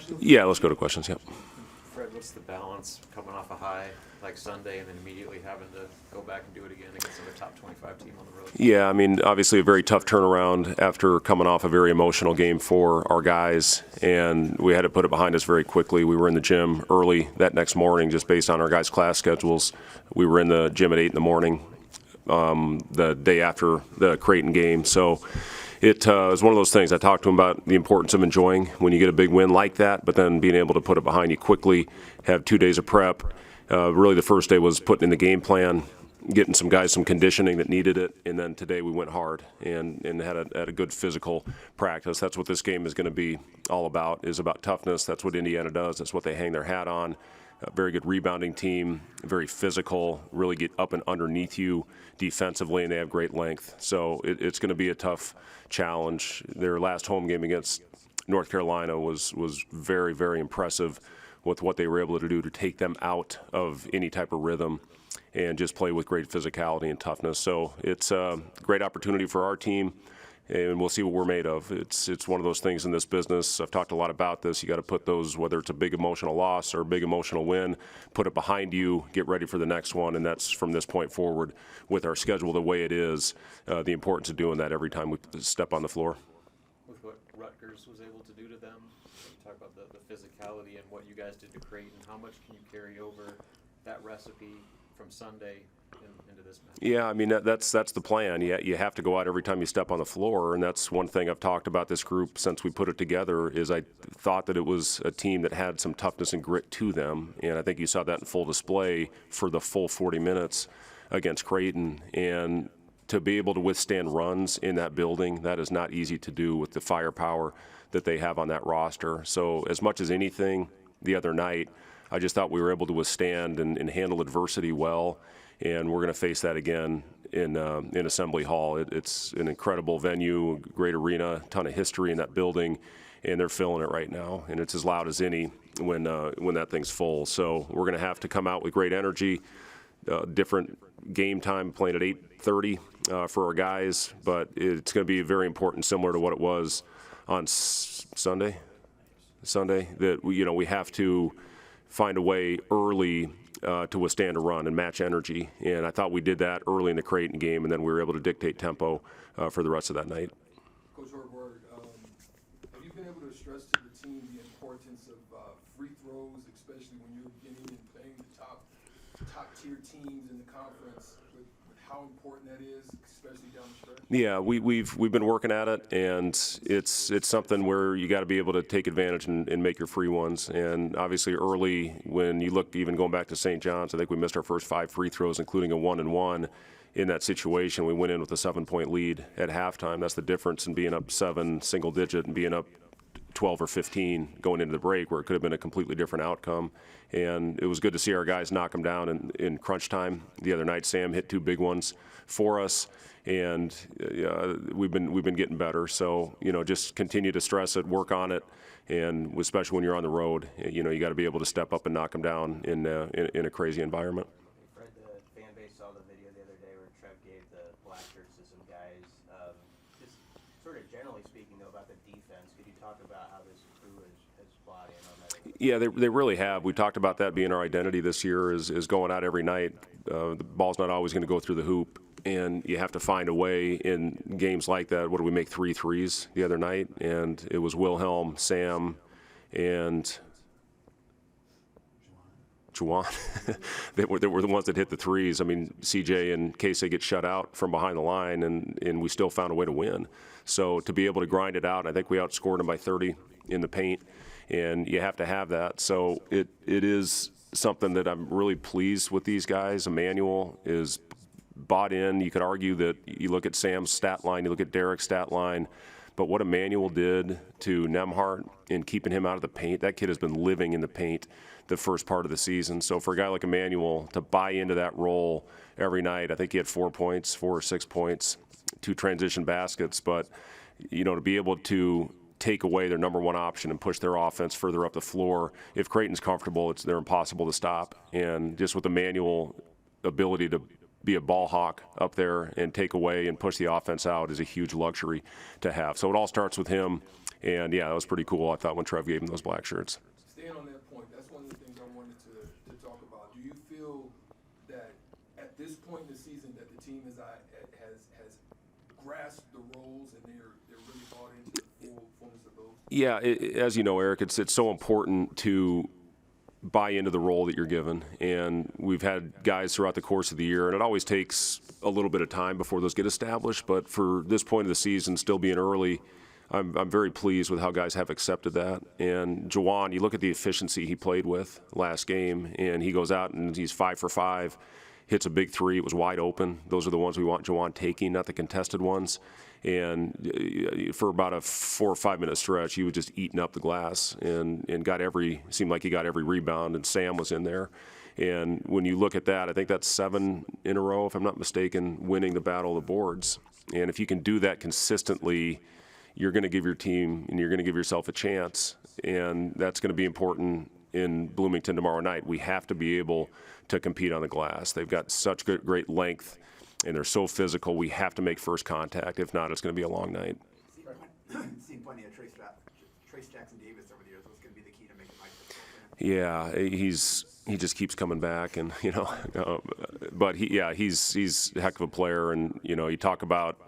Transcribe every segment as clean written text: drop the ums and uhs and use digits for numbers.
questions? Yeah, let's go to questions. Yep. Fred, what's the balance coming off a high like Sunday and then immediately having to go back and do it again against another top 25 team on the road? Yeah, I mean, obviously a very tough turnaround after coming off a very emotional game for our guys, and we had to put it behind us very quickly. We were in the gym early that next morning just based on our guys' class schedules. We were in the gym at 8 in the morning the day after the Creighton game. So it was one of those things. I talked to him about the importance of enjoying when you get a big win like that, but then being able to put it behind you quickly, have 2 days of prep. Really the first day was putting in the game plan, getting some guys some conditioning that needed it, and then today we went hard and had a good physical practice. That's what this game is going to be all about, is about toughness. That's what Indiana does. That's what they hang their hat on. A very good rebounding team, very physical, really get up and underneath you defensively, and they have great length. So it's going to be a tough challenge. Their last home game against North Carolina was very, very impressive with what they were able to do to take them out of any type of rhythm and just play with great physicality and toughness. So it's a great opportunity for our team, and we'll see what we're made of. It's one of those things in this business. I've talked a lot about this. You got to put those, whether it's a big emotional loss or a big emotional win, put it behind you, get ready for the next one, and that's from this point forward with our schedule the way it is, the importance of doing that every time we step on the floor. With what Rutgers was able to do to them, talk about the physicality and what you guys did to Creighton, how much can you carry over that recipe from Sunday into this match? Yeah, I mean, that's the plan. You have to go out every time you step on the floor, and that's one thing I've talked about this group since we put it together, is I thought that it was a team that had some toughness and grit to them, and I think you saw that in full display for the full 40 minutes against Creighton. And to be able to withstand runs in that building, that is not easy to do with the firepower that they have on that roster. So as much as anything the other night, I just thought we were able to withstand and handle adversity well, and we're going to face that again in Assembly Hall. It's an incredible venue, great arena, ton of history in that building, and they're filling it right now, and it's as loud as any when that thing's full. So we're going to have to come out with great energy, different game time, playing at 8:30 for our guys, but it's going to be very important, similar to what it was on Sunday, that we have to find a way early to withstand a run and match energy. And I thought we did that early in the Creighton game, and then we were able to dictate tempo for the rest of that night. Coach Hoiberg, have you been able to stress to the team the importance of free throws, especially when you're beginning and playing the top-tier teams in the conference, with how important that is, especially down the stretch? Yeah, we've been working at it, and it's something where you got to be able to take advantage and make your free ones. And obviously early, when you look, even going back to St. John's, I think we missed our first 5 free throws, including a 1-and-1 in that situation. We went in with a 7-point lead at halftime. That's the difference in being up 7 single digit and being up 12 or 15 going into the break, where it could have been a completely different outcome. And it was good to see our guys knock them down in crunch time. The other night, Sam hit 2 big ones for us, and we've been getting better. So just continue to stress it, work on it, and especially when you're on the road, you got to be able to step up and knock them down in a crazy environment. Fred, the fan base saw the video the other day where Trev gave the black shirts to some guys. Just sort of generally speaking, though, about the defense, could you talk about how this crew has bought in on that? Yeah, they really have. We talked about that being our identity this year, is going out every night. The ball's not always going to go through the hoop, and you have to find a way in games like that. What did we make, 3 threes the other night? And it was Wilhelm, Sam, and Juwan. they were the ones that hit the threes. I mean, CJ and Casey get shut out from behind the line, and we still found a way to win. So to be able to grind it out, I think we outscored them by 30 in the paint, and you have to have that. So it is something that I'm really pleased with these guys. Emmanuel is bought in. You could argue that you look at Sam's stat line, you look at Derek's stat line, but what Emmanuel did to Nemhart in keeping him out of the paint, that kid has been living in the paint the first part of the season. So for a guy like Emmanuel to buy into that role every night, I think he had 4 points, 4 or 6 points, 2 transition baskets, but to be able to take away their number one option and push their offense further up the floor, if Creighton's comfortable, they're impossible to stop. And just with Emmanuel ability to be a ball hawk up there and take away and push the offense out is a huge luxury to have. So it all starts with him, And yeah, that was pretty cool, I thought, when Trev gave him those black shirts. Staying on that point, that's one of the things I wanted to talk about. Do you feel that at this point in the season that the team has grasped the roles and they're really bought into the fullness of those? Yeah, as you know, Eric, it's so important to buy into the role that you're given. And we've had guys throughout the course of the year, and it always takes a little bit of time before those get established. But for this point of the season, still being early, I'm very pleased with how guys have accepted that. And Juwan, you look at the efficiency he played with last game, and he goes out and he's 5 for 5, hits a big three. It was wide open. Those are the ones we want Juwan taking, not the contested ones. And for about a 4 or 5 minute stretch, he was just eating up the glass and seemed like he got every rebound, and Sam was in there. And when you look at that, I think that's 7 in a row, if I'm not mistaken, winning the battle of the boards. And if you can do that consistently, you're going to give your team and you're going to give yourself a chance. And that's going to be important in Bloomington tomorrow night. We have to be able to compete on the glass. They've got such great length, and they're so physical. We have to make first contact. If not, it's going to be a long night. Seen plenty of Trace Jackson Davis over the years. What's going to be the key to making life difficult? Yeah, he just keeps coming back, and but he's a heck of a player. And you talk about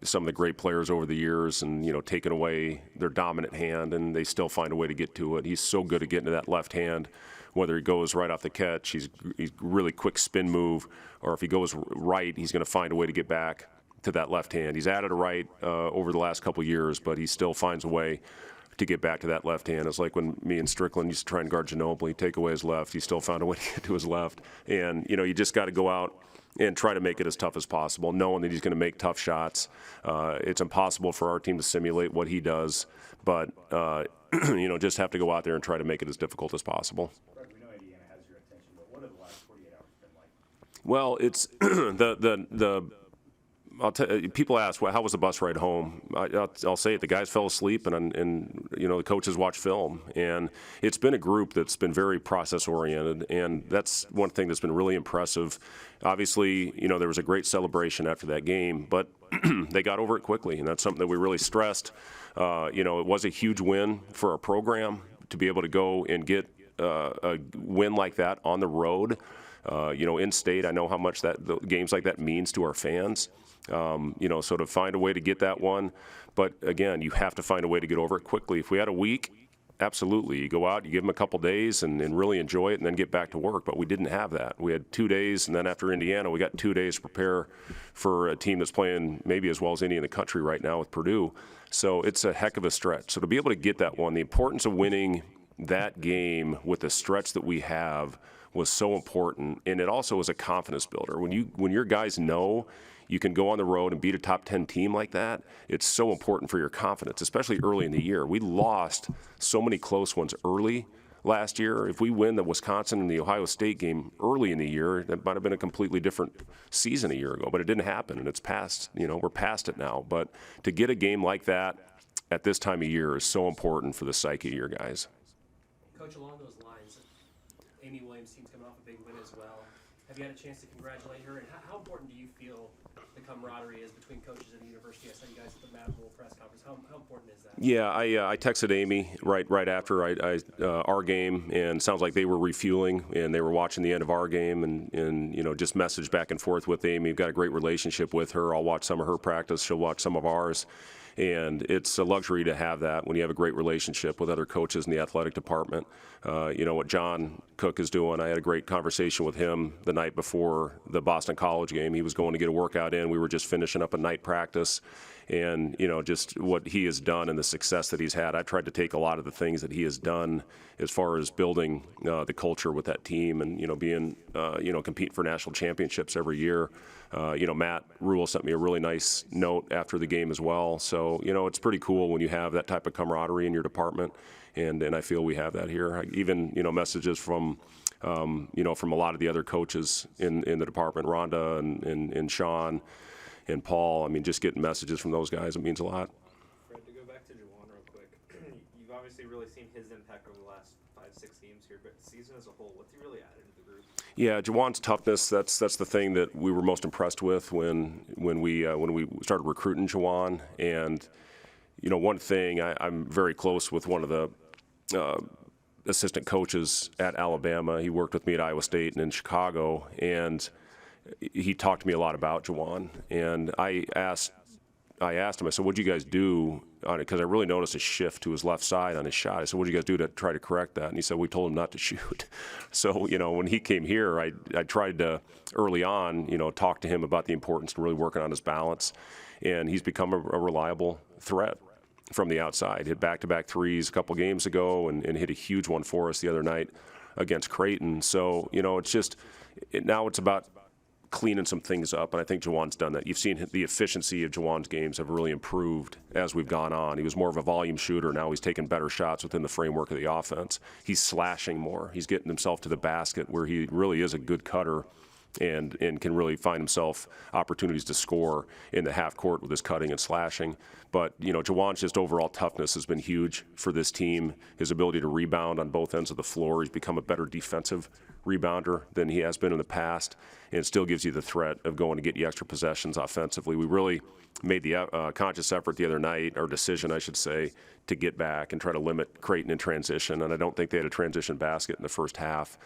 some of the great players over the years, and taking away their dominant hand, and they still find a way to get to it. He's so good at getting to that left hand. Whether he goes right off the catch, he's really quick spin move, or if he goes right, he's going to find a way to get back to that left hand. He's added a right over the last couple years, but he still finds a way to get back to that left hand. It's like when me and Strickland used to try and guard Ginobili, take away his left, he still found a way to get to his left. And you just got to go out and try to make it as tough as possible, knowing that he's going to make tough shots. It's impossible for our team to simulate what he does, but just have to go out there and try to make it as difficult as possible. Fred, we know Indiana has your attention, but what have the last 48 hours been like? Well, it's people ask, well, how was the bus ride home? I'll say it. The guys fell asleep, and the coaches watched film. And it's been a group that's been very process-oriented, and that's one thing that's been really impressive. Obviously, there was a great celebration after that game, but they got over it quickly, and that's something that we really stressed. It was a huge win for our program to be able to go and get a win like that on the road. In state, I know how much the games like that means to our fans. So to find a way to get that one, but again, you have to find a way to get over it quickly. If we had a week, absolutely, you go out, you give them a couple days and really enjoy it, and then get back to work. But we didn't have that. We had 2 days, and then after Indiana, we got 2 days to prepare for a team that's playing maybe as well as any in the country right now with Purdue. So it's a heck of a stretch. So to be able to get that one, the importance of winning that game with the stretch that we have was so important, and it also is a confidence builder. When your guys know you can go on the road and beat a top 10 team like that, it's so important for your confidence, especially early in the year. We lost so many close ones early last year. If we win the Wisconsin and the Ohio State game early in the year, that might have been a completely different season a year ago, but it didn't happen, and it's past, we're past it now. But to get a game like that at this time of year is so important for the psyche of your guys. Coach, along those lines, Amy Williams' team's coming off a big win as well. Have you had a chance to congratulate her? And how important do you feel the camaraderie is between coaches at the university? I saw you guys at the Matt Rule press conference. How important is that? Yeah, I texted Amy right after our game, and sounds like they were refueling and they were watching the end of our game, and just messaged back and forth with Amy. We've got a great relationship with her. I'll watch some of her practice. She'll watch some of ours. And it's a luxury to have that when you have a great relationship with other coaches in the athletic department. What John Cook is doing, I had a great conversation with him the night before the Boston College game. He was going to get a workout in. We were just finishing up a night practice. And, just what he has done and the success that he's had. I've tried to take a lot of the things that he has done as far as building the culture with that team and, being, competing for national championships every year. Matt Rule sent me a really nice note after the game as well. So, it's pretty cool when you have that type of camaraderie in your department. And I feel we have that here. Even, messages from from a lot of the other coaches in the department, Rhonda and Sean and Paul. I mean, just getting messages from those guys, it means a lot. Fred, to go back to Juwan real quick, you've obviously really seen his impact over the last 5-6 games here, but season as a whole, what's he really added to the group? Yeah, Juwan's toughness, that's the thing that we were most impressed with when we started recruiting Juwan. And one thing, I'm very close with one of the assistant coaches at Alabama. He worked with me at Iowa State and in Chicago, and he talked to me a lot about Juwan. And I asked him, I said, what'd you guys do on it? Because I really noticed a shift to his left side on his shot. I said, what'd you guys do to try to correct that? And he said, we told him not to shoot. So, when he came here, I tried to, early on, talk to him about the importance of really working on his balance. And he's become a reliable threat from the outside. Hit back-to-back threes a couple games ago and hit a huge one for us the other night against Creighton. So, it's just, now it's about cleaning some things up, and I think Juwan's done that. You've seen the efficiency of Juwan's games have really improved as we've gone on. He was more of a volume shooter. Now he's taking better shots within the framework of the offense. He's slashing more. He's getting himself to the basket where he really is a good cutter and can really find himself opportunities to score in the half court with his cutting and slashing. But, Juwan's just overall toughness has been huge for this team. His ability to rebound on both ends of the floor. He's become a better defensive rebounder than he has been in the past, and it still gives you the threat of going to get you extra possessions offensively. We really made the conscious effort the other night, or decision, I should say, to get back and try to limit Creighton in transition, and I don't think they had a transition basket in the first half.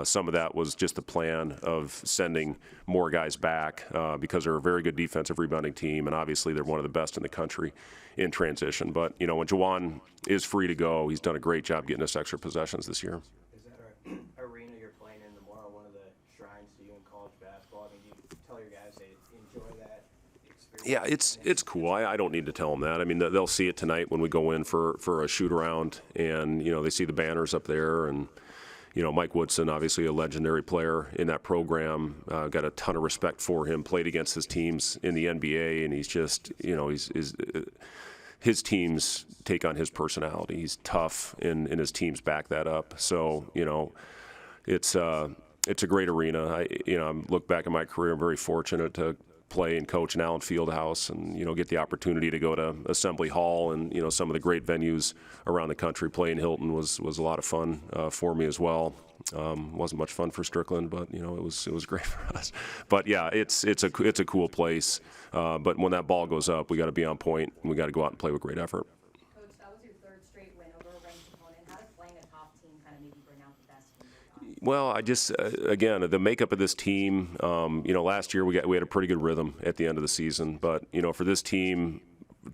Some of that was just the plan of sending more guys back because they're a very good defensive rebounding team, and obviously they're one of the best in the country in transition. But, when Juwan is free to go, he's done a great job getting us extra possessions this year. Is that our arena you're playing in tomorrow one of the shrines to you in college basketball? I mean, do you tell your guys they enjoy that experience? Yeah, it's cool. I don't need to tell them that. I mean, they'll see it tonight when we go in for a shoot around, and they see the banners up there, and Mike Woodson, obviously a legendary player in that program, got a ton of respect for him. Played against his teams in the NBA, and he's just his teams take on his personality. He's tough, and his teams back that up. So it's a great arena. I look back at my career, I'm very fortunate to play and coach in Allen Fieldhouse, and get the opportunity to go to Assembly Hall and some of the great venues around the country. Playing Hilton was a lot of fun for me as well. Wasn't much fun for Strickland, but it was great for us. But yeah, it's a cool place. But when that ball goes up, we got to be on point, and we got to go out and play with great effort. Coach, that was your third straight win over a ranked opponent. How does playing a top team kind of maybe bring out the best in your guys? Well, I just again, the makeup of this team. Last year we had a pretty good rhythm at the end of the season, but for this team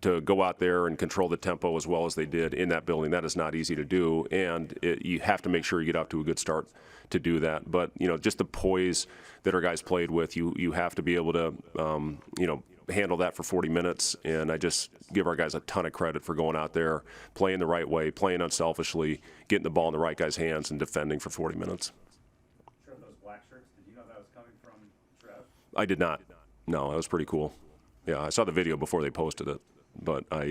to go out there and control the tempo as well as they did in that building, that is not easy to do, and you have to make sure you get off to a good start to do that. But just the poise that our guys played with, you have to be able to handle that for 40 minutes, and I just give our guys a ton of credit for going out there, playing the right way, playing unselfishly, getting the ball in the right guy's hands, and defending for 40 minutes. Sure, those black shirts, did you know that was coming from Trev? I did not. No, that was pretty cool. Yeah, I saw the video before they posted it, but I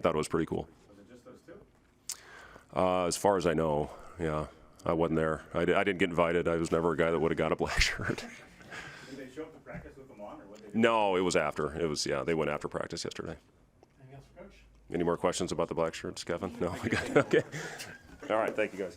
thought it was pretty cool. Was it just those two? As far as I know, yeah, I wasn't there. I didn't get invited. I was never a guy that would have got a black shirt. Did they show up to practice with them on, or what they do? No, it was after. They went after practice yesterday. Anything else for Coach? Any more questions about the black shirts, Kevin? No? Okay. All right, thank you guys.